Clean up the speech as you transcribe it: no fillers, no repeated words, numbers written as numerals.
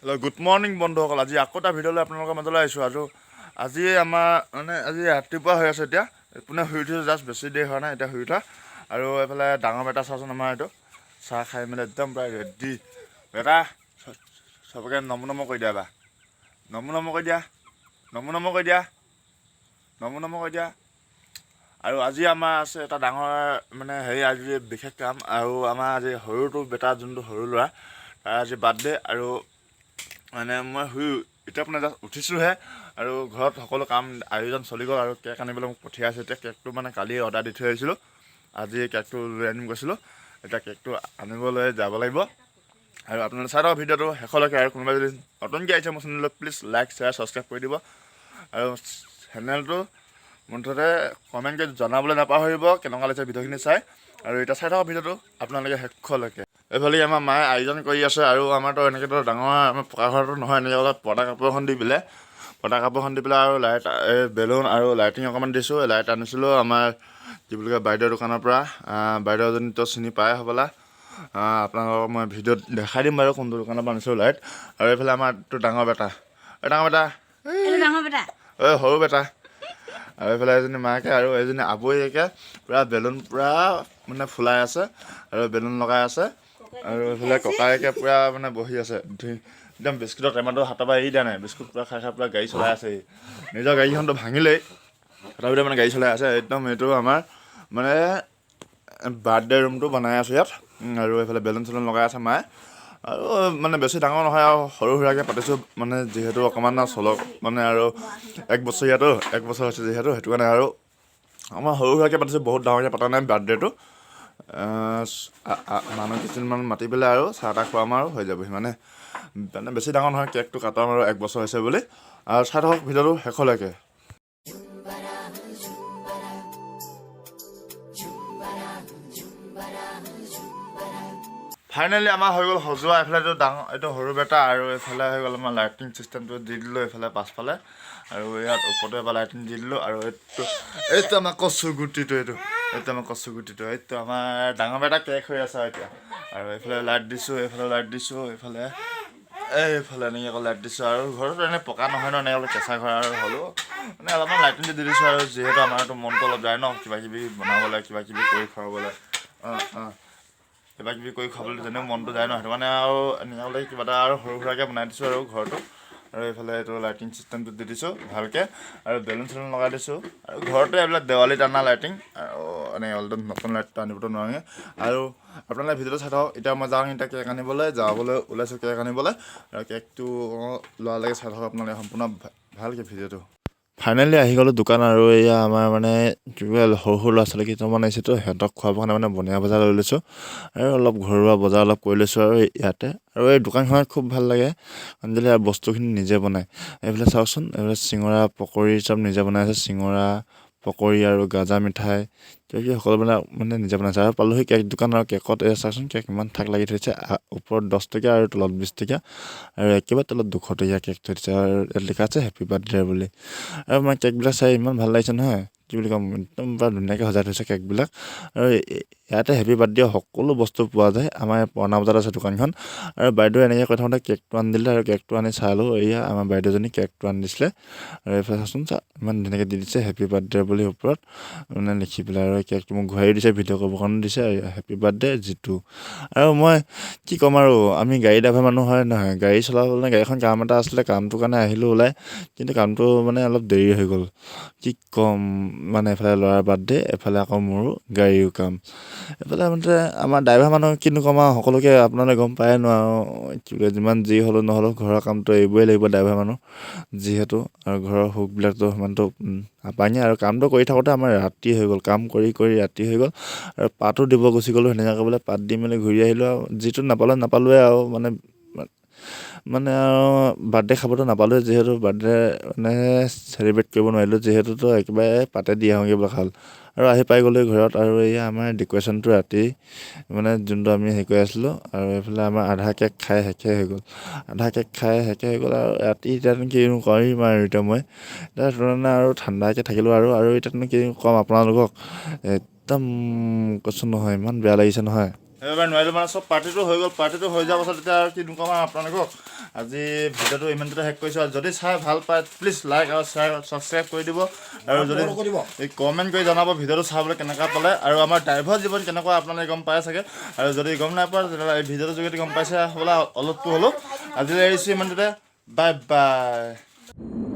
Hello' good morning বন্ধুসকল। আজি আকৌ এটা ভিডিঅ'লৈ আপোনালোকৰ মাজলৈ আহিছোঁ। আজি আমাৰ আজি ৰাতিপুৱা হৈ আছে। এতিয়া এইপিনে শুই উঠিছোঁ, জাষ্ট বেছি দেৰি হোৱা নাই, এতিয়া শুই উঠা। আৰু এইফালে ডাঙৰ বেটা চাওঁচোন, আমাৰ এইটো চাহ খাই মেলি একদম প্ৰায় ৰেডি। বেটা চবকে নমো কৰি দিয়া, বা নমো কৰি দিয়া, নমো কৰি দিয়া, নমো কৰি দিয়া। আৰু আজি আমাৰ আছে এটা ডাঙৰ আজি বিশেষ কাম। আৰু আমাৰ আজি সৰুটো বেটা, যোনটো সৰু ল'ৰা, তাৰ আজি বাৰ্থডে। আৰু মই এতিয়া জাষ্ট উঠিছোঁহে, আৰু ঘৰত সকলো কাম আয়োজন চলি গ'ল। আৰু কেক আনিবলৈ মোক পঠিয়াইছে। এতিয়া কেকটো কালি অৰ্ডাৰ দি থৈ আহিছিলোঁ, আজি কেকটো লৈ আনিম গৈছিলোঁ। এতিয়া কেকটো আনিবলৈ যাব লাগিব। আৰু আপোনালোকে চাই থাকক ভিডিঅ'টো শেষলৈকে। আৰু কোনোবাই যদি নতুনকৈ আহিছে মোৰ চেনেললৈ, প্লিজ লাইক, শ্বেয়াৰ, ছাবস্ক্ৰাইব কৰি দিব। আৰু চেনেলটো মুঠতে কমেণ্ট কৰি জনাবলৈ নাপাহৰিব কেনেকুৱা লাগিছে ভিডিঅ'খিনি চাই। আৰু এতিয়া চাই থাকক ভিডিঅ'টো আপোনালোকে শেষলৈকে। এইফালে আমাৰ মায়ে আয়োজন কৰি আছে। আৰু আমাৰতো এনেকৈতো ডাঙৰ আমাৰ পকা ঘৰটো নহয়, এনেকৈ অলপ পৰ্দা কাপোৰ এখন দি পেলাই আৰু লাইট, বেলুন আৰু লাইটিং অকণমান দিছোঁ। লাইট আনিছিলোঁ আমাৰ কি বুলি কয় বাইদেউৰ দোকানৰ পৰা। বাইদেউ এজনীতো চিনি পায় হ'বলা, আপোনালোকক মই ভিডিঅ'ত দেখাই দিম বাৰু কোনটো দোকানৰ পৰা আনিছিলোঁ লাইট। আৰু এইফালে আমাৰতো ডাঙৰ বেটা, ডাঙৰ বেটা, সৰু বেটা। আৰু এইফালে এজনী মাকে আৰু এজনী আবৈয়েকে পূৰা বেলুন ফুলাই আছে আৰু বেলুন লগাই আছে। আৰু এইফালে ককায়েকে পূৰা বহি আছে, একদম বিস্কুটৰ টেমাটো হাতৰ পৰা এৰি দিয়া নাই। বিস্কুট পূৰা খাই পূৰা গাড়ী চলাই আছে। নিজৰ গাড়ীখনটো ভাঙিলেই, তথাপিতো গাড়ী চলাই আছে একদম। এইটো আমাৰ বাৰ্থডে ৰুমটো বনাই আছোঁ ইয়াত। আৰু এইফালে বেলুন চেলুন লগাই আছে মায়ে। আৰু বেছি ডাঙৰ নহয়, আৰু সৰু সুৰাকৈ পাতিছোঁ, যিহেতু অকণমান চলক আৰু 1 বছৰ হৈছে যিহেতু, সেইটো কাৰণে আৰু আমাৰ সৰু সুৰাকৈ পাতিছোঁ, বহুত ডাঙৰকৈ পতা নাই বাৰ্থডেটো। মানুহ কিছুমান মাতি পেলাই আৰু চাহ তাহ খুৱাম আৰু হৈ যাবহি। বেছি ডাঙৰ নহয়, কেকটো কাটাম আৰু 1 বছৰ হৈছে বুলি। আৰু চাই থাকক ভিডিঅ'টো শেষলৈকে। ফাইনেলি আমাৰ হৈ গ'ল সজোৱা। এইফালেতো এইটো সৰু বেটা, আৰু এইফালে হৈ গ'ল আমাৰ লাইটিং চিষ্টেমটো দি দিলোঁ এইফালে পাছফালে। আৰু ইয়াত ওপৰতে এবাৰ লাইটিং দি দিলোঁ। আৰু এইটো আমাৰ কচু গুটিটো, এইটো আমাৰ ডাঙৰ বেটা কেক হৈ আছে এতিয়া। আৰু এইফালে লাইট দিছোঁ, এইফালে লাইট দিছোঁ, এইফালে এনেকৈ আকৌ লাইট দিছোঁ। আৰু ঘৰতো এনেই পকা নহয় ন, এনেকৈ অলপ কেঁচা ঘৰ, আৰু হ'লেও অলপমান লাইটিং দি দিছোঁ। আৰু যিহেতু আমাৰতো মনটো অলপ যায় ন, কিবাকিবি বনাবলৈ, কিবাকিবি কৰি খুৱাবলৈ, কিবাকিবি কৰি খাবলৈ যেনেও মনটো যায় ন, সেইটো কাৰণে আৰু এনেকৈ কিবা এটা আৰু সৰু সুৰাকৈ বনাই দিছোঁ আৰু ঘৰটো। আৰু এইফালে এইটো লাইটিং চিষ্টেমটো দি দিছোঁ ভালকৈ, আৰু বেলুন চেলুন লগাই দিছোঁ। আৰু ঘৰতে এইবিলাক দেৱালীত অনা লাইটিং, আৰু অলপ নতুন লাইটটো আনিবতো নোৱাৰোঁ। আৰু আপোনালোকে ভিডিঅ'টো চাই থাকক। এতিয়া মই যাওঁ, এতিয়া কেক আনিবলৈ ওলাইছোঁ, কেক আনিবলৈ। আৰু কেকটো লোৱালৈকে চাই থাকক আপোনালোকে সম্পূৰ্ণ ভালকৈ ভিডিঅ'টো। ফাইনেলি আহি গ'লোঁ দোকান। আৰু এয়া আমাৰ সৰু সৰু ল'ৰা ছোৱালী কেইটামান আহিছেতো, সিহঁতক খোৱাবৰ কাৰণে বনিয়া বজাৰ লৈ লৈছোঁ। আৰু অলপ ঘৰুৱা বজাৰ অলপ কৰি লৈছোঁ আৰু ইয়াতে। আৰু এই দোকানখনত খুব ভাল লাগে, আজিকালি বস্তুখিনি নিজে বনায়। এইফালে চাওকচোন, এইফালে চিঙৰা পকৰি চব নিজে বনাই আছে। চিঙৰা পকৰি আৰু গাজা মিঠাই সকলোবিলাক নিজে বনাইছে। আৰু পালোহি কেক দোকান। আৰু কেকত চাওকচোন, কেক ইমান ঠাক লাগি থৈছে, ওপৰত 10 টকীয়া আৰু তলত 20 টকীয়া, আৰু একেবাৰে তলত 200 টকীয়া কেক থৈ দিছে। আৰু ইয়াত লিখা আছে হেপী বাৰ্থডে বুলি। আৰু কেকবিলাক চাই ইমান ভাল লাগিছে নহয়, কি বুলি ক'ম, একদম পূৰা ধুনীয়াকৈ সজাই থৈছে কেকবিলাক। আৰু ইয়াতে হেপী বাৰ্থডে সকলো বস্তু পোৱা যায়। আমাৰ পুৰণা বজাৰত আছে দোকানখন। আৰু বাইদেউ এনেকৈ কৈ থাকোঁতে কেকটো আনি দিলে, আৰু কেকটো আনি চালোঁ, এয়া আমাৰ বাইদেউজনী কেকটো আনি দিছিলে। আৰু এইফালে চাচোন, ইমান ধুনীয়াকৈ দি দিছে হেপী বাৰ্থডে বুলি ওপৰত লিখি পেলাই। আৰু কেকটো মোক ঘূৰাই দিছে, ভিডিঅ' কৰিবৰ কাৰণে দিছে, হেপী বাৰ্থডে জিতু। আৰু মই কি ক'ম, আৰু আমি গাড়ী ড্ৰাইভাৰ মানুহ হয় নহয়, গাড়ী চলাবলৈ গাড়ীখন কাম এটা আছিলে, কামটোৰ কাৰণে আহিলোঁ ওলাই। কিন্তু কামটো অলপ দেৰি হৈ গ'ল, কি ক'ম। এফালে ল'ৰাৰ বাৰ্থডে, এফালে আকৌ মোৰো গাড়ীও কাম। এইফালে আমাৰ ড্ৰাইভাৰ মানুহ কিনো ক'ম আৰু, সকলোকে আপোনালোকে গম পায়ে ন। আৰু যিমান যি হ'লেও নহ'লেও ঘৰৰ কামটো এৰিবই লাগিব ড্ৰাইভাৰ মানুহ যিহেতু। আৰু ঘৰৰ সুখবিলাকতো সিমানটো নাপায়নে। আৰু কামটো কৰি থাকোঁতে আমাৰ ৰাতি হৈ গ'ল, কাম কৰি ৰাতি হৈ গ'ল। আৰু পাতো দিব গুচি গ'লোঁ, সেনেকৈ কৰিবলৈ পাত দি মেলি ঘূৰি আহিলোঁ। আৰু যিটো নাপালোৱে আৰু আৰু বাৰ্থডে খাবতো নাপালোৱে, যিহেতু বাৰ্থডে চেলিব্ৰেট কৰিব নোৱাৰিলোঁ, যিহেতুতো একেবাৰে পাতে দি আহোঁগৈ বোলা খাল। আৰু আহি পাই গ'লোঁ ঘৰত। আৰু এয়া আমাৰ ডেক'ৰেশ্যনটো ৰাতি যোনটো আমি হেৰি কৰি আছিলোঁ। আৰু এইফালে আমাৰ আধা কেক খাই শেষে হৈ গ'ল, আৰু ৰাতি এতিয়ানো কিনো কৰিম। আৰু এতিয়া মই আৰু ঠাণ্ডাকৈ থাকিলোঁ। আৰু এতিয়ানো কি ক'ম আপোনালোকক, একদম কৈছোঁ নহয়, ইমান বেয়া লাগিছে নহয়। সেইবাবে নোৱাৰিলোঁ, চব পাৰ্টিটো হৈ গ'ল। পাৰ্টিটো হৈ যোৱাৰ পাছত এতিয়া আৰু কি ক'ম আৰু আপোনালোকক, আজি ভিডিঅ'টো ইমানতে শেষ কৰিছোঁ আৰু যদি চাই ভাল পায় প্লিজ লাইক আৰু শ্বেয়াৰ ছাবস্ক্ৰাইব কৰি দিব আৰু যদি কমেণ্ট কৰি জনাব ভিডিঅ'টো চাবলৈ কেনেকুৱা পালে আৰু আমাৰ ড্ৰাইভৰ জীৱন কেনেকুৱা আপোনালোকে গম পাই চাগে আৰু যদি গম নাপায় তেতিয়াহ'লে এই ভিডিঅ'টোৰ যোগেদি গম পাইছে হ'বলা অলপটো হ'লেও আজিলৈ এৰিছোঁ ইমানতে বাই বাই